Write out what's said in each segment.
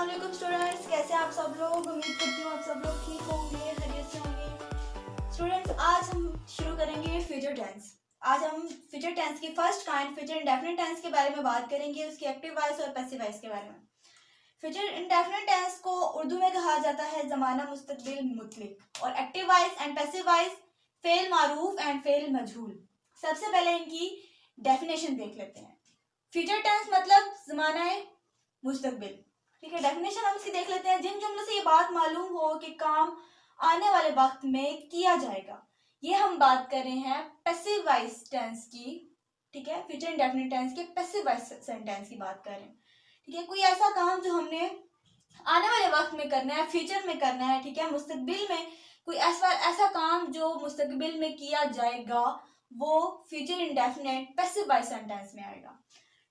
अस्सलाम वालेकुम स्टूडेंट्स, कैसे हैं आप सब लोग। उम्मीद करती हूँ आप सब लोग ठीक होंगे, खैरियत से होंगे। स्टूडेंट्स, आज हम शुरू करेंगे फ्यूचर टेंस। आज हम फ्यूचर टेंस की first kind future indefinite tense के बारे में बात करेंगे, उसकी एक्टिव वॉइस और पैसिव वॉइस के बारे में। फ्यूचर इंडेफिनिट टेंस को उर्दू में कहा जाता है ज़माना मुस्तकबिल मुतलिक, और active voice and passive voice फेल मारूफ एंड फेल मजहूल। सबसे पहले इनकी डेफिनेशन देख लेते हैं। फ्यूचर टेंस मतलब ज़माना मुस्तकबिल, ठीक है। डेफिनेशन हम इसकी देख लेते हैं। जिन जुमलों से ये बात मालूम हो कि काम आने वाले वक्त में किया जाएगा, ये हम बात कर रहे हैं पैसिव वॉइस टेंस की, ठीक है। फ्यूचर इंडेफिनिट टेंस के पैसिव वॉइस सेंटेंस की बात कर रहे हैं, ठीक है। कोई ऐसा काम जो हमने आने वाले वक्त में करना है, फ्यूचर में करना है, ठीक है। मुस्तकबिल में कोई ऐसा काम जो मुस्तकबिल में किया जाएगा, वो future indefinite passive voice sentence में आएगा,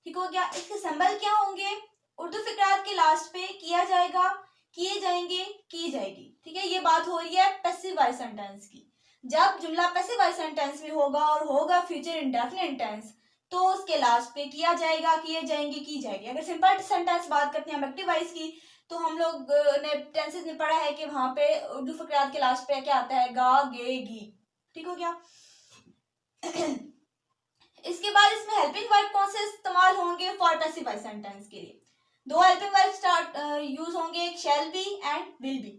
ठीक हो गया। इसके सिंबल क्या होंगे? उर्दू फिक्रात के लास्ट पे किया जाएगा, किए जाएंगे, की जाएगी, ठीक है। ये बात हो रही है पैसिव वॉइस सेंटेंस की। जब जुमला पैसिव वॉइस सेंटेंस में होगा और होगा फ्यूचर इंडेफिनिट टेंस, तो उसके लास्ट पे किया जाएगा, किए जाएंगे, की जाएगी। अगर सिंपल सेंटेंस बात करते हैं हम एक्टिव वॉइस की, तो हम लोग ने टेंसेस में पढ़ा है कि वहां पे उर्दू फिक्रात के लास्ट पे क्या आता है? गा, गे, गी, ठीक हो गया। इसके बाद इसमें हेल्पिंग वर्ब कौन से इस्तेमाल होंगे फॉर पैसिव वॉइस सेंटेंस के लिए? दो हेल्पिंग वर्ब स्टार्ट यूज होंगे, एक शैल be and will B.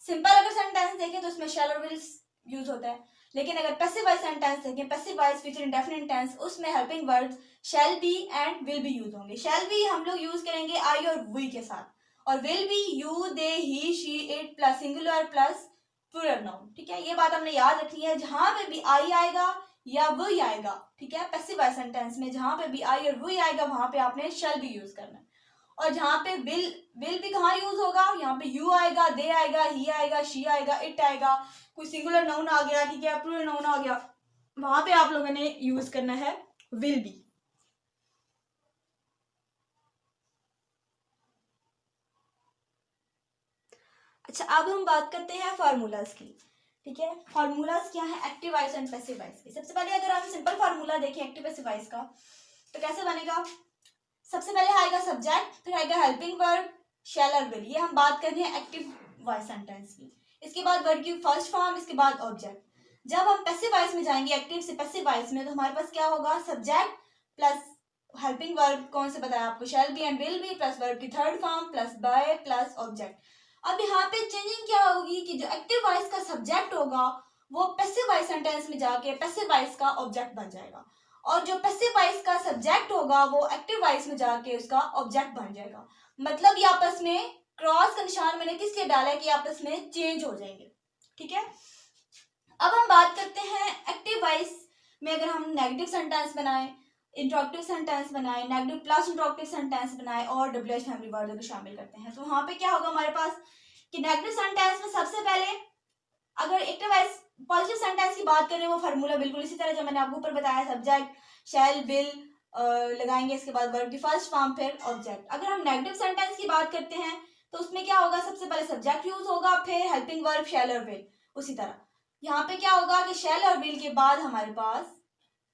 Simple अगर सेंटेंस देखें तो उसमें शैल और विल यूज होता है, लेकिन अगर पैसिव वॉइस सेंटेंस देखें, passive voice future indefinite tense, उसमें helping verbs shall be and will be use होंगे। शैल बी हम लोग यूज करेंगे आई और वी के साथ, और will be you, they, he, she, it plus singular plus plural noun, ठीक है। ये बात हमने याद रखनी है। जहां पे भी आई आएगा या वही आएगा, ठीक है, पैसिव वॉइस सेंटेंस में जहां पे भी आई और वही आएगा, वहां पे आपने शैल बी यूज करना है। और जहां पे विल भी कहाँ यूज होगा? यहाँ पे यू आएगा, दे आएगा, ही आएगा, शी आएगा, इट आएगा, कोई सिंगुलर नाउन आ गया, ठीक है, प्लूरल नाउन आ गया, वहां पे आप लोगों ने यूज करना है विल बी। अच्छा, अब हम बात करते हैं फार्मूलाज की, ठीक है। फार्मूलाज क्या है active voice and passive voice की? सबसे पहले अगर हम सिंपल फार्मूला देखें एक्टिव पैसिव वॉइस का, तो कैसे बनेगा? सबसे पहले आएगा सब्जेक्ट, फिर आएगा हेल्पिंग वर्ब, शैल और विल। ये हम बात कर रहे हैं एक्टिव वॉइस सेंटेंस की। इसके बाद वर्ब की फर्स्ट फॉर्म, इसके बाद ऑब्जेक्ट। जब हम पैसिव वॉइस में जाएंगे, एक्टिव से पैसिव वॉइस में, तो हमारे पास क्या होगा? सब्जेक्ट प्लस हेल्पिंग वर्ब, कौन से बताया आपको? Shall be and will be, plus verb की third form, plus by, plus object. अब यहाँ पे चेंजिंग क्या होगी कि जो एक्टिव वॉइस का सब्जेक्ट होगा, वो पैसिव वॉइस सेंटेंस में जाके पैसिव वॉइस का ऑब्जेक्ट बन जाएगा, और जो पैसिव वॉइस का सब्जेक्ट होगा, वो एक्टिव वॉइस में जाके उसका ऑब्जेक्ट बन जाएगा। मतलब ये आपस में क्रॉस का निशान मैंने किस लिए डाला है कि आपस में चेंज हो जाएंगे, ठीक है। अब हम बात करते हैं एक्टिव वॉइस में अगर हम नेगेटिव सेंटेंस बनाएं, इंट्रोगेटिव सेंटेंस बनाएं, नेगेटिव प्लस इंट्रोगेटिव सेंटेंस बनाएं और डब्ल्यूएच फैमिली वर्ड को शामिल करते हैं, तो वहां पे क्या होगा हमारे पास कि नेगेटिव सेंटेंस में सबसे पहले अगर एक्टिव वॉइस पॉजिटिव सेंटेंस की बात करें, वो फार्मूला बिल्कुल इसी तरह जो मैंने आपको ऊपर बताया, सब्जेक्ट, शैल, विल लगाएंगे, इसके बाद वर्ब की फर्स्ट फॉर्म, फिर ऑब्जेक्ट। अगर हम नेगेटिव सेंटेंस की बात करते हैं, तो उसमें क्या होगा? सबसे पहले सब्जेक्ट यूज होगा, फिर हेल्पिंग वर्ब, शैल और विल। उसी तरह यहाँ पे क्या होगा कि शैल और विल के बाद हमारे पास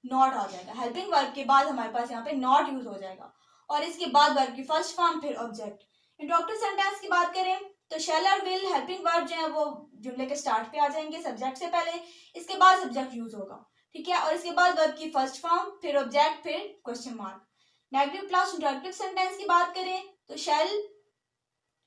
नॉट आ जाएगा, हेल्पिंग वर्ब के बाद हमारे पास यहाँ पे नॉट यूज हो जाएगा, और इसके बाद वर्ब की फर्स्ट फॉर्म, फिर ऑब्जेक्ट। इंट्रोगेटिव सेंटेंस की बात करें तो शैल और विल हेल्पिंग वर्ब जो है वो जुमले के स्टार्ट पे आ जाएंगे सब्जेक्ट से पहले, इसके बाद सब्जेक्ट यूज होगा, ठीक है, और इसके बाद वर्ब की फर्स्ट फॉर्म, फिर ऑब्जेक्ट, फिर question mark. Negative plus interrogative sentence की बात करें तो शैल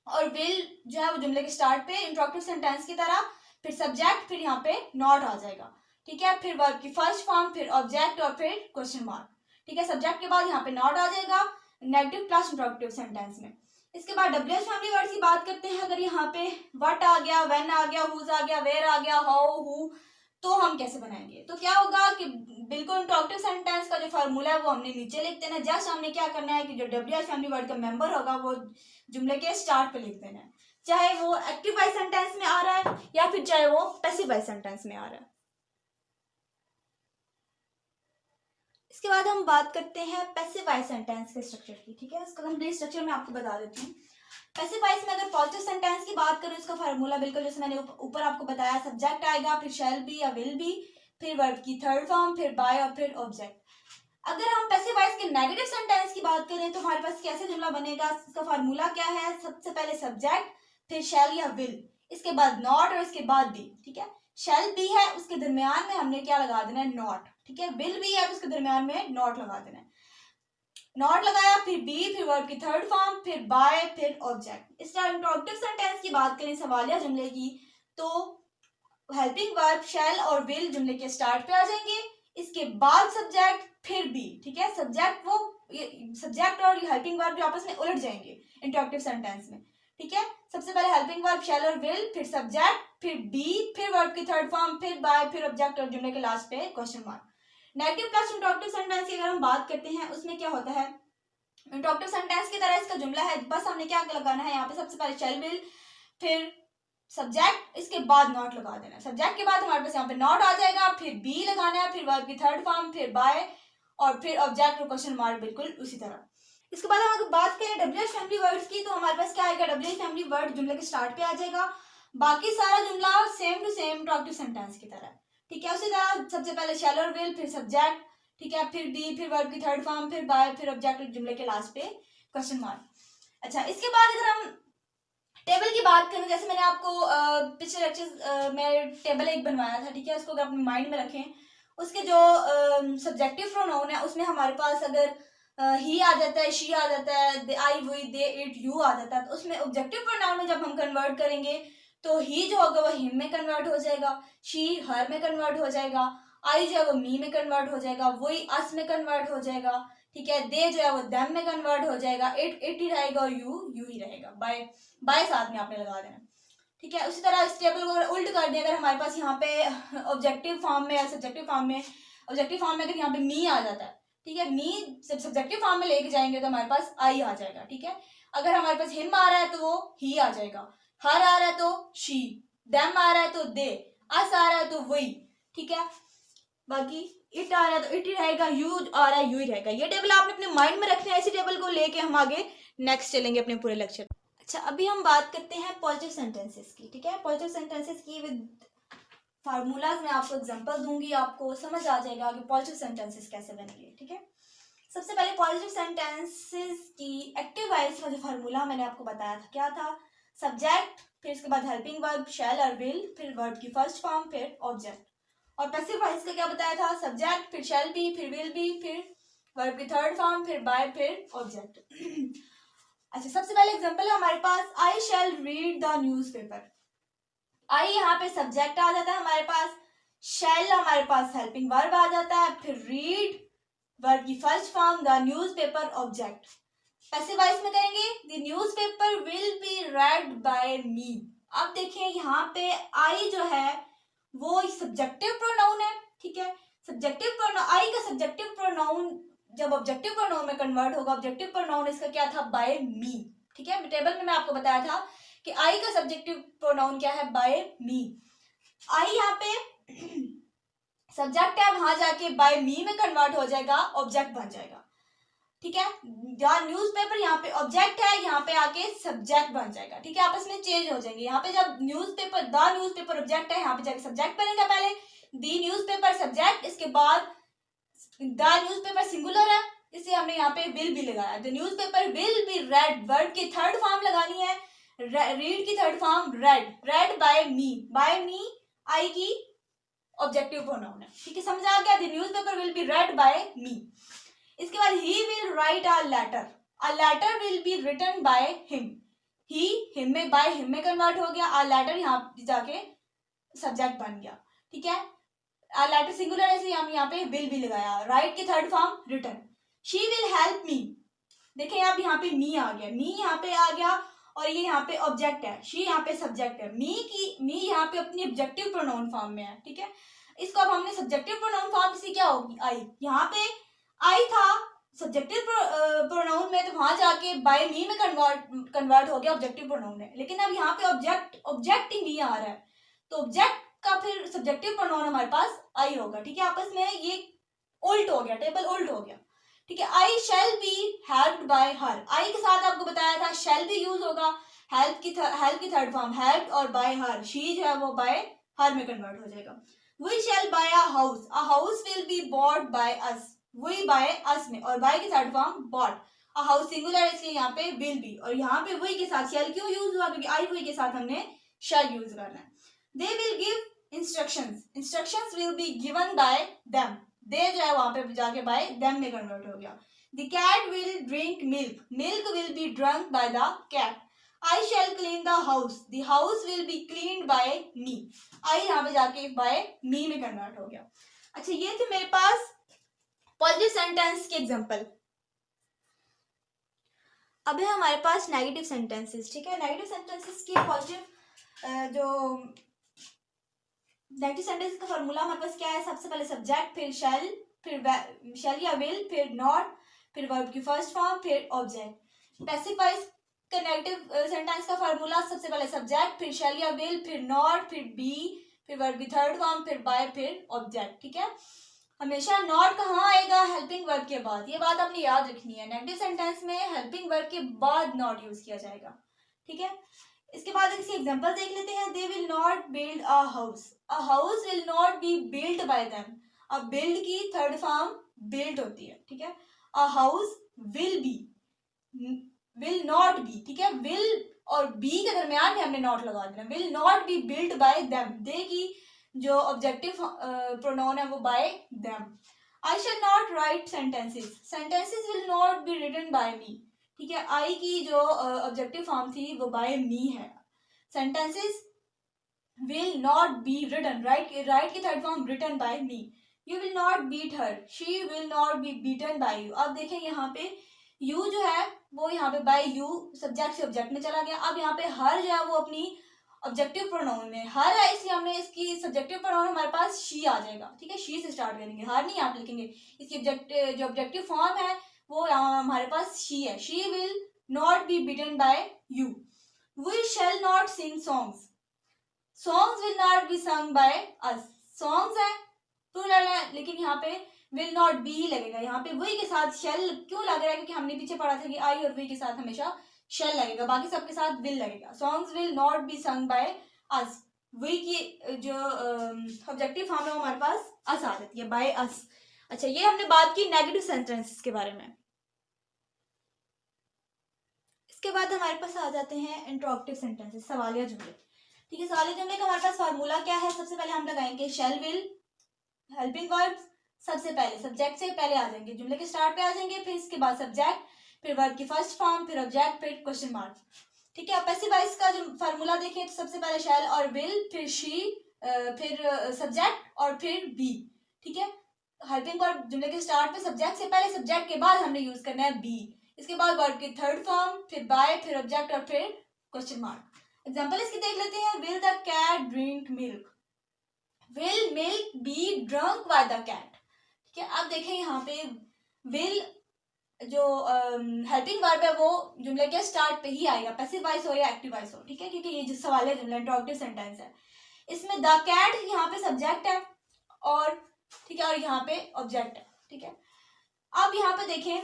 और विल जो है वो जुमले के स्टार्ट पे इंट्रोगेटिव सेंटेंस की तरह, फिर सब्जेक्ट, फिर यहाँ पे नॉट आ जाएगा, ठीक है, फिर वर्ब की फर्स्ट फॉर्म, फिर ऑब्जेक्ट और फिर क्वेश्चन मार्क, ठीक है। सब्जेक्ट के बाद यहाँ पे नॉट आ जाएगा नेगेटिव प्लस इंट्रोगेटिव सेंटेंस में। इसके बाद डब्ल्यूएच फैमिली वर्ड्स की बात करते हैं। अगर यहाँ पे व्हाट आ गया, व्हेन आ गया, हुज आ गया, वेयर आ गया, हाउ, हु, तो हम कैसे बनाएंगे? तो क्या होगा कि बिल्कुल इंट्रोगेटिव सेंटेंस का जो फार्मूला है वो हमने नीचे लिख देना है। जस्ट हमने क्या करना है कि जो डब्ल्यूएच फैमिली वर्ड का मेंबर होगा वो जुमले के स्टार्ट पे लिख देना है, चाहे वो एक्टिव वॉइस सेंटेंस में आ रहा है या फिर चाहे वो पैसिव वॉइस सेंटेंस में आ रहा है। इसके बाद हम बात करते हैं पैसिव वॉइस सेंटेंस के स्ट्रक्चर की, ठीक है। इसका कंप्लीट स्ट्रक्चर मैं आपको बता देती हूँ। पैसिव वॉइस में अगर पॉजिटिव सेंटेंस की बात करें, उसका फार्मूला बिल्कुल जैसे मैंने ऊपर आपको बताया, सब्जेक्ट आएगा, फिर शैल बी या विल बी, फिर वर्ब की थर्ड फॉर्म, फिर बाय और फिर ऑब्जेक्ट। अगर हम पैसिव वॉइस के नेगेटिव सेंटेंस की बात करें तो हमारे पास कैसे जुमला बनेगा, इसका फार्मूला क्या है, सबसे पहले सब्जेक्ट, फिर शैल या विल, इसके बाद नॉट और इसके बाद बी। ठीक है, शैल बी है उसके दरमियान में हमने क्या लगा देना है, नॉट। ठीक है, विल बी है तो उसके दरमियान में नॉट लगा देना है। नॉट लगाया, फिर बी, फिर वर्ब की थर्ड फॉर्म, फिर बाय, फिर ऑब्जेक्ट। इस तरह इंट्रोगेटिव सेंटेंस की बात करें सवालिया जुमले की, तो हेल्पिंग वर्ब शैल और विल जुमले के स्टार्ट पे आ जाएंगे, इसके बाद सब्जेक्ट, फिर बी। ठीक है, सब्जेक्ट वो सब्जेक्ट और हेल्पिंग वर्ब जो आपस में उलट जाएंगे इंट्रोगेटिव सेंटेंस में। ठीक है, सबसे पहले हेल्पिंग वर्ब शैल और विल, फिर सब्जेक्ट, फिर बी, फिर वर्ब की थर्ड फॉर्म, फिर बाय, फिर ऑब्जेक्ट और जुमले के लास्ट पे question mark. Negative plus interrogative sentence की अगर हम बात करते हैं उसमें क्या होता है, इंट्रोगेटिव सेंटेंस की तरह इसका जुमला है, बस हमने क्या लगाना है यहाँ पे, सबसे पहले शैल विल, फिर सब्जेक्ट, इसके बाद नॉट लगा देना है। सब्जेक्ट के बाद हमारे पास यहाँ पे नॉट आ जाएगा, फिर बी लगाना है, फिर वर्ब की थर्ड फॉर्म, फिर बाय और फिर ऑब्जेक्ट और क्वेश्चन मार्क, बिल्कुल उसी तरह। इसके बाद हम अगर बात करें डब्ल्यूएच फैमिली वर्ड्स की, तो हमारे पास क्या आएगा, डब्ल्यूएच फैमिली वर्ड जुमले के स्टार्ट पे आ जाएगा, बाकी सारा जुमला same to same interrogative sentence की तरह। ठीक है, उसी तरह सबसे पहले शैल और विल, फिर सब्जेक्ट, ठीक है, फिर बी, फिर वर्ब की थर्ड फॉर्म, फिर बाय, फिर ऑब्जेक्ट जुमले के लास्ट पे क्वेश्चन मार्क। अच्छा, इसके बाद अगर हम टेबल की बात करें, जैसे मैंने आपको पिछले लेक्चर में टेबल एक बनवाया था। ठीक है, उसको अगर अपने माइंड में रखें, उसके जो सब्जेक्टिव प्रोनाउन है उसमें हमारे पास अगर ही आ जाता है, शी आ जाता है, आई, वी, दे, इट, यू आ जाता है, तो उसमें ऑब्जेक्टिव प्रोनाउन में जब हम कन्वर्ट करेंगे तो ही जो होगा वो हिम में कन्वर्ट हो जाएगा, शी हर में कन्वर्ट हो जाएगा, आई जो है वो मी में कन्वर्ट हो जाएगा, वही अस में कन्वर्ट हो जाएगा। ठीक है, दे जो है वो देम में कन्वर्ट हो जाएगा, इट ही रहेगा और यू ही रहेगा, बाय साथ में आपने लगा देना। ठीक है, उसी तरह इस टेबल को अगर उल्ट कर दें, अगर हमारे पास यहाँ पे ऑब्जेक्टिव फॉर्म में या सब्जेक्टिव फॉर्म में, ऑब्जेक्टिव फॉर्म में अगर यहाँ पे मी आ जाता है, ठीक है, मी जब सब्जेक्टिव फॉर्म में लेके जाएंगे तो हमारे पास आई आ जाएगा। ठीक है, अगर हमारे पास हिम आ रहा है तो वो ही आ जाएगा, हर आ रहा है तो शी, देम आ रहा है तो दे, अस आ रहा है तो वही। ठीक है, बाकी इट आ रहा है तो इट ही रहेगा, यू आ रहा है यू ही रहेगा। ये टेबल आपने अपने माइंड में रखना है, इसी टेबल को लेके हम आगे नेक्स्ट चलेंगे अपने पूरे लेक्चर। अच्छा, अभी हम बात करते हैं पॉजिटिव सेंटेंसेस की। ठीक है, पॉजिटिव सेंटेंसेस की विद फार्मूलाज मैं आपको एग्जांपल दूंगी, आपको समझ आ जाएगा कि पॉजिटिव सेंटेंसेस कैसे बनेंगे। ठीक है, सबसे पहले पॉजिटिव सेंटेंसेस की एक्टिव वॉइस का जो फार्मूला मैंने आपको बताया था, क्या था, सब्जेक्ट, फिर इसके बाद हेल्पिंग वर्ब शैल और विल, फिर वर्ब की फर्स्ट फॉर्म, फिर ऑब्जेक्ट। और पैसिव वॉइस का क्या बताया था, सब्जेक्ट, फिर शैल बी, फिर विल बी, फिर वर्ब की थर्ड फॉर्म, फिर बाय, फिर ऑब्जेक्ट। अच्छा, सबसे पहले एग्जांपल है हमारे पास, आई शैल रीड द न्यूज़पेपर। आई यहाँ पे सब्जेक्ट आ जाता है हमारे पास, शैल हमारे पास हेल्पिंग वर्ब आ जाता है, फिर रीड वर्ब की first form, the newspaper object. Passive voice में करेंगे, the newspaper will be read by me. अब देखें यहाँ पे आई जो है वो सब्जेक्टिव प्रोनाउन है। ठीक है, सब्जेक्टिव प्रोनाउन, आई का सब्जेक्टिव प्रोनाउन जब ऑब्जेक्टिव प्रोनाउन में कन्वर्ट होगा, ऑब्जेक्टिव प्रोनाउन इसका क्या था, बाय मी। ठीक है, टेबल में मैं आपको बताया था कि आई का सब्जेक्टिव प्रोनाउन क्या है, बाय मी। आई यहाँ पे सब्जेक्ट है, वहां जाके बाय मी में कन्वर्ट हो जाएगा, ऑब्जेक्ट बन जाएगा। ठीक है, न्यूज़पेपर यहाँ पे ऑब्जेक्ट है, यहाँ पे आके सब्जेक्ट बन जाएगा। ठीक है, आपस में चेंज हो जाएंगे। यहाँ पे जब न्यूज़पेपर, द न्यूज़पेपर ऑब्जेक्ट है, यहाँ पे जाके सब्जेक्ट बनेगा, पहले द न्यूज़पेपर सब्जेक्ट, इसके बाद द न्यूज़पेपर सिंगुलर है, इसलिए हमने यहाँ पे विल भी लगाया, the newspaper will be read, word की थर्ड फॉर्म लगानी है, रीड की third form read, read by me I की ऑब्जेक्टिव प्रोनाउन है। ठीक है, समझ आ गया, the newspaper will be read by me. इसके बाद he will write a letter will be written by him, he him में, बाय हिम में कन्वर्ट हो गया, अ लेटर यहाँ जाके सब्जेक्ट बन गया। ठीक है, अ लेटर सिंगुलर है इसलिए हम यहाँ पे विल भी लगाया, राइट की third form written. She will help me, देखें आप यहाँ पे मी आ गया, मी यहाँ पे आ गया और ये यहाँ पे ऑब्जेक्ट है, शी यहाँ पे सब्जेक्ट है, मी यहाँ पे अपनी ऑब्जेक्टिव प्रोनाउन फॉर्म में है। ठीक है, इसको अब हमने सब्जेक्टिव प्रोनाउन फॉर्म से क्या होगी, आई, यहाँ पे आई था सब्जेक्टिव प्रोनाउन में, तो वहां जाके बाय मी में कन्वर्ट हो गया ऑब्जेक्टिव प्रोनाउन में, लेकिन अब यहाँ पे ऑब्जेक्ट ही मी आ रहा है, तो ऑब्जेक्ट का फिर सब्जेक्टिव प्रोनाउन हमारे पास आई होगा। ठीक है, आपस में ये उल्ट हो गया, टेबल उल्ट हो गया। ठीक है, I shall be helped by her, I के साथ आपको बताया था शैल भी यूज होगा, हेल्प की थर्ड फॉर्म हेल्प, और बाय हर, शी जो है वो बाय हर में कन्वर्ट हो जाएगा। We shall buy a house will be bought by us, we by us में, और बाय के third form bought. A house singular है इसलिए यहाँ पे विल बी, और यहाँ पे वी के साथ शेल क्यों यूज हुआ, क्योंकि आई वी के साथ हमने शेल यूज करना है। They will give instructions, instructions will be given by them, they जो है वहां पे जाके बाय देम में कन्वर्ट हो गया। The cat will drink milk, milk will be drunk by the cat. I shall clean the house, the house will be cleaned by me, I यहाँ पे जाके बाय मी में कन्वर्ट हो गया। अच्छा, ये थे मेरे पास पॉजिटिव सेंटेंस के एग्जांपल। अब है हमारे पास नेगेटिव सेंटेंसेस। ठीक है, नेगेटिव सेंटेंसेस की पॉजिटिव जो नेगेटिव सेंटेंस का फॉर्मूला हमारे पास क्या है, सबसे पहले सब्जेक्ट, फिर शैल, फिर शैल या विल, फिर नॉट, फिर वर्ब की फर्स्ट फॉर्म, फिर ऑब्जेक्ट। पैसिव वॉइस का नेगेटिव सेंटेंस का फॉर्मूला सबसे पहले सब्जेक्ट, फिर शैल या विल, फिर नॉट, फिर बी, फिर वर्ब की थर्ड फॉर्म, फिर बाय, फिर ऑब्जेक्ट। ठीक है, हमेशा नॉट कहाँ आएगा, हेल्पिंग वर्ब के बाद, ये बात आपने याद रखनी है। नेगेटिव सेंटेंस में हेल्पिंग वर्ब के बाद नॉट यूज किया जाएगा। ठीक है, इसके बाद इसकी एग्जांपल देख लेते हैं। They will not build a house, a house will not be build by them. अब बिल्ड की थर्ड फॉर्म बिल्ड होती है। ठीक है, अ house will B, will not B. ठीक है, विल और बी के दरमियान में हमने नॉट लगा देना, will not be build by them, they की जो ऑब्जेक्टिव प्रोनाउन है वो by them. I shall not write sentences, sentences will not be written by me. ठीक है, आई की जो ऑब्जेक्टिव फॉर्म थी वो बाय मी है। Sentences will not be written, write की third form written by me. You will not beat her, she will not be beaten by you. अब देखें यहाँ पे यू जो है वो यहाँ पे बाय यू सब्जेक्ट से ऑब्जेक्ट में चला गया। अब यहाँ पे हर जो है वो अपनी ऑब्जेक्टिव प्रोनाउन में, हर है इसलिए हमने इसकी सब्जेक्टिव प्रोनाउन हमारे पास शी आ जाएगा। ठीक है, शी से स्टार्ट करेंगे, हर नहीं आप लिखेंगे। इसकी जो ऑब्जेक्टिव फॉर्म है वो हमारे पास शी है। She will not be beaten by you. We shall not sing songs, songs will not be sung by us. Songs है प्लूरल है, लेकिन यहाँ पे विल नॉट बी ही लगेगा। यहाँ पे वी के साथ शेल क्यों लग रहा है, क्योंकि हमने पीछे पढ़ा था कि आई और वी के साथ हमेशा शेल लगेगा, बाकी सबके साथ विल लगेगा। Songs will not be sung by us, we की जो ऑब्जेक्टिव फॉर्म है वो हमारे पास अस आ जाती है, बाय अस। अच्छा, ये हमने बात की नेगेटिव सेंटेंसेस के बारे में। इसके बाद हमारे पास आ जाते हैं इंट्रोगेटिव सेंटेंसेस, सवालिया जुमले। ठीक है, सवालिया जुमले का हमारे पास फार्मूला क्या है, सबसे पहले हम लगाएंगे शेल विल, हेल्पिंग वर्ब्स सबसे पहले सब्जेक्ट से पहले आ जाएंगे, जुमले के स्टार्ट पे आ जाएंगे, फिर इसके बाद सब्जेक्ट, फिर वर्ब की फर्स्ट फॉर्म, फिर ऑब्जेक्ट, फिर क्वेश्चन मार्क। ठीक है, पैसिव वॉइस का जो फार्मूला देखें तो सबसे पहले शेल और विल, फिर शी, फिर सब्जेक्ट और फिर बी। ठीक है, हेल्पिंग वर्ब जुमले के स्टार्ट पे सब्जेक्ट से पहले, सब्जेक्ट के बाद हमने यूज करना है बी, इसके बाद वर्ब की थर्ड फॉर्म, फिर बाय, फिर ऑब्जेक्ट और फिर क्वेश्चन मार्क। एग्जांपल इसकी देख लेते हैं। Will the cat drink milk, will milk be drunk by the cat. ठीक है, अब देखें यहाँ पे विल जो हेल्पिंग वर्ब है वो जुमले के स्टार्ट पे ही आएगा, पैसिव वॉइस हो या एक्टिव वॉइस हो। ठीक है, क्योंकि ये जो सवाल है जुमला इंट्रोगेटिव सेंटेंस है, इसमें द कैट यहाँ पे सब्जेक्ट है और ठीक है, और यहाँ पे ऑब्जेक्ट है। ठीक है, अब यहाँ पे देखें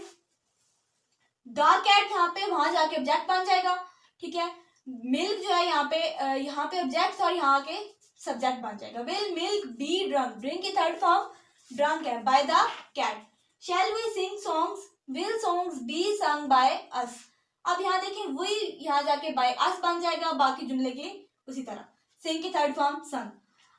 द कैट यहाँ पे वहां जाके ऑब्जेक्ट बन जाएगा। ठीक है, मिल्क जो है यहाँ पे ऑब्जेक्ट और यहाँ के सब्जेक्ट बन जाएगा। Will milk be drunk, drink की थर्ड फॉर्म ड्रंक है, by the cat. Shall we sing songs, will songs be sung by us. अब यहाँ देखिए वी यहाँ जाके बाय अस बन जाएगा, बाकी जुमले की उसी तरह, सिंग की थर्ड फॉर्म संग।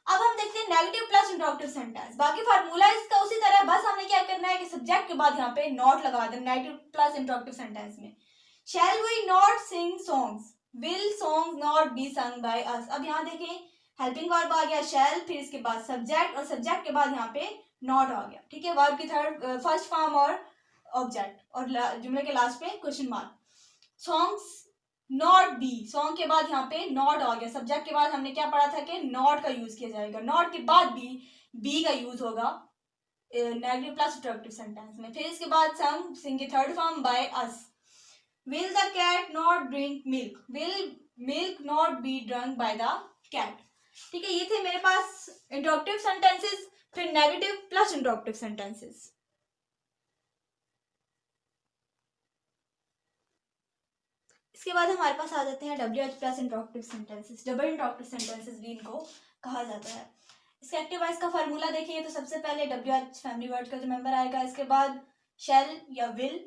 अब हम देखते हैं नेगेटिव प्लस इंट्रोगेटिव सेंटेंस। बाकी फार्मूला इसका उसी तरह, बस हमने क्या करना है कि सब्जेक्ट के बाद यहाँ पे नॉट लगा देना नेगेटिव प्लस इंट्रोगेटिव सेंटेंस में। Shall we not sing songs, will songs not be sung by us. अब यहाँ देखें हेल्पिंग वर्ब आ गया शैल, फिर इसके बाद सब्जेक्ट और सब्जेक्ट के बाद यहाँ पे नॉट आ गया। ठीक है, वर्ब की थर्ड फर्स्ट फॉर्म और ऑब्जेक्ट और जुमले के लास्ट पे question mark. Songs not B, song के बाद यहाँ पे नॉट आ गया, सब्जेक्ट के बाद हमने क्या पढ़ा था कि नॉट का यूज किया जाएगा, नॉट के बाद बी का यूज होगा नेगेटिव प्लस इंट्रोगेटिव सेंटेंस में। फिर इसके बाद संग, सिंग की third form by us. Will the cat not drink milk, will milk not be drunk by the cat. ठीक है, ये थे मेरे पास इंट्रोगेटिव सेंटेंसेस, फिर नेगेटिव प्लस इंट्रोगेटिव सेंटेंसेस। इसके बाद हमारे पास आ जाते हैं WH plus interrogative sentences, double interrogative sentences भी इनको कहा जाता है। इसका एक्टिव वॉइस का फार्मूला देखिए तो सबसे पहले WH फैमिली वर्ड का जो मेंबर आएगा, इसके बाद शैल या विल,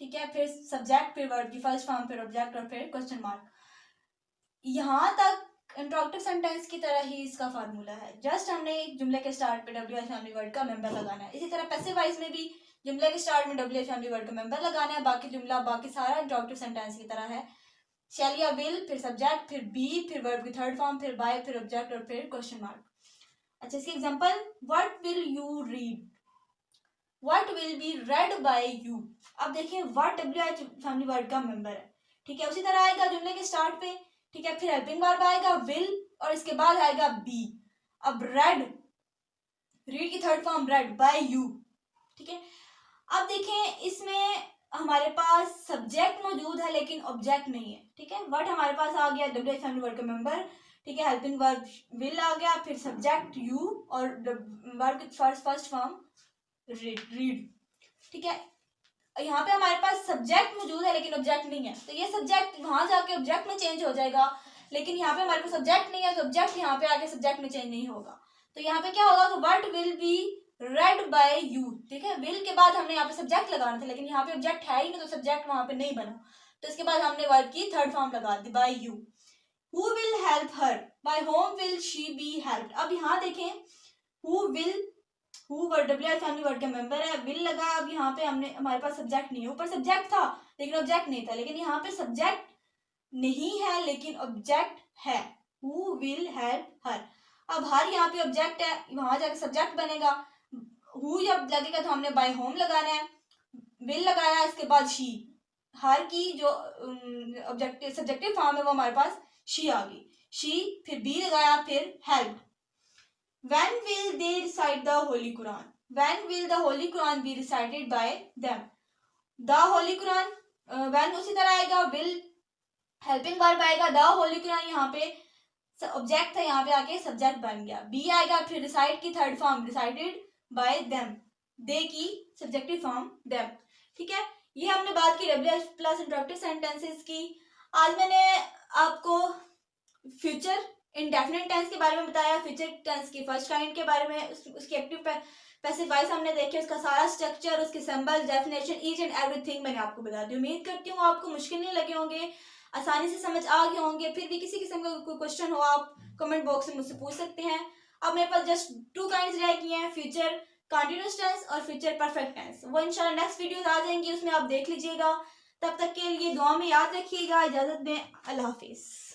ठीक है, फिर सब्जेक्ट, फिर वर्ड की फर्स्ट फॉर्म, फिर ऑब्जेक्ट और फिर क्वेश्चन मार्क। यहाँ तक इंट्रोगेटिव सेंटेंस की तरह ही इसका फार्मूला है, जस्ट हमने जुमले के स्टार्ट पे WH फैमिली वर्ड का मेंबर लगाना है। इसी तरह पैसिव वॉइस में भी जुमले के स्टार्ट में WH फैमिली वर्ड का मेंबर लगाना है, बाकी जुमला बाकी सारा इंट्रोगेटिव सेंटेंस की तरह है। शैल या विल, फिर सब्जेक्ट, फिर बी, फिर वर्ब की थर्ड फॉर्म, फिर बाय, फिर ऑब्जेक्ट और फिर क्वेश्चन मार्क। अच्छा, इसकी example, what will you read, what will be read by you. अब देखिए व्हाट WH फैमिली वर्ड का मेंबर है, ठीक है, उसी तरह आएगा जुमले के स्टार्ट पे, ठीक है, फिर हेल्पिंग वर्ब आएगा विल और इसके बाद आएगा बी। अब रेड, रीड की third form read by you, ठीक है। अब देखें इसमें हमारे पास सब्जेक्ट मौजूद है लेकिन ऑब्जेक्ट नहीं है, ठीक है। वर्ड हमारे पास आ गया WH फैमिली वर्ड का मेंबर, ठीक है, हेल्पिंग वर्ब विल आ गया, फिर सब्जेक्ट यू और वर्ब की फर्स्ट फॉर्म रीड, ठीक है। यहाँ पे हमारे पास सब्जेक्ट मौजूद है लेकिन ऑब्जेक्ट नहीं है, तो ये सब्जेक्ट वहां जाके ऑब्जेक्ट में चेंज हो जाएगा, लेकिन यहाँ पे हमारे पास सब्जेक्ट नहीं है तो ऑब्जेक्ट यहाँ पे आके सब्जेक्ट में चेंज नहीं होगा। तो यहाँ पे क्या होगा कि what will be read by you, ठीक है, विल के बाद हमने यहाँ पे सब्जेक्ट लगाना था लेकिन यहाँ पे ऑब्जेक्ट है ही नहीं तो सब्जेक्ट वहां पे नहीं बना, तो इसके बाद हमने वर्ब की थर्ड फॉर्म लगा दी by you. Who will help her, by whom will she be helped. अब यहाँ देखें who will, who word WH family word का मेंबर है, विल लगा, अब यहाँ पे हमने हमारे पास सब्जेक्ट नहीं है, ऊपर सब्जेक्ट था लेकिन ऑब्जेक्ट नहीं था, लेकिन यहाँ पे सब्जेक्ट नहीं है लेकिन ऑब्जेक्ट है, हु विल हेल्प हर। अब हर यहाँ पे ऑब्जेक्ट है, वहां जाके सब्जेक्ट बनेगा, हु जब लगेगा तो हमने बाय होम लगाना है, विल लगाया, इसके बाद शी, हर की जो ऑब्जेक्टिव सब्जेक्टिव फॉर्म है वो हमारे पास शी आ गई, शी, फिर बी लगाया, फिर help. When will they recite the Holy Quran? When will the Holy Quran be recited by them? The Holy Quran, when उसी तरह आएगा, will हेल्पिंग वर्ब आएगा, the Holy Quran यहाँ पे ऑब्जेक्ट था, यहाँ पे आके सब्जेक्ट बन गया, बी आएगा, फिर रिसाइट की third form recited by them, they की सब्जेक्टिव फॉर्म देम, ठीक है। ये हमने बात की WH प्लस इंट्रोगेटिव सेंटेंसेस की। आज मैंने आपको फ्यूचर इंडेफिनिट टेंस के बारे में बताया, फ्यूचर टेंस की फर्स्ट काइंड के बारे में, उसकी एक्टिव पैसिव वॉइस हमने देखे, उसका सारा स्ट्रक्चर, उसके symbol, definition, each and everything मैंने आपको बता दी। उम्मीद करती हूँ आपको मुश्किल नहीं लगे होंगे, आसानी से समझ आ गए होंगे। फिर भी किसी किस्म का कोई क्वेश्चन हो आप कमेंट बॉक्स में मुझसे पूछ सकते हैं। अब मेरे पास जस्ट 2 काइंड्स रह गई हैं, फ्यूचर कंटिन्यूअस टेंस और फ्यूचर परफेक्ट टेंस, वो इंशाल्लाह नेक्स्ट वीडियोस आ जाएंगी, उसमें आप देख लीजिएगा। तब तक के लिए दुआ में याद रखिएगा। इजाजत दें, अल्लाह हाफिज।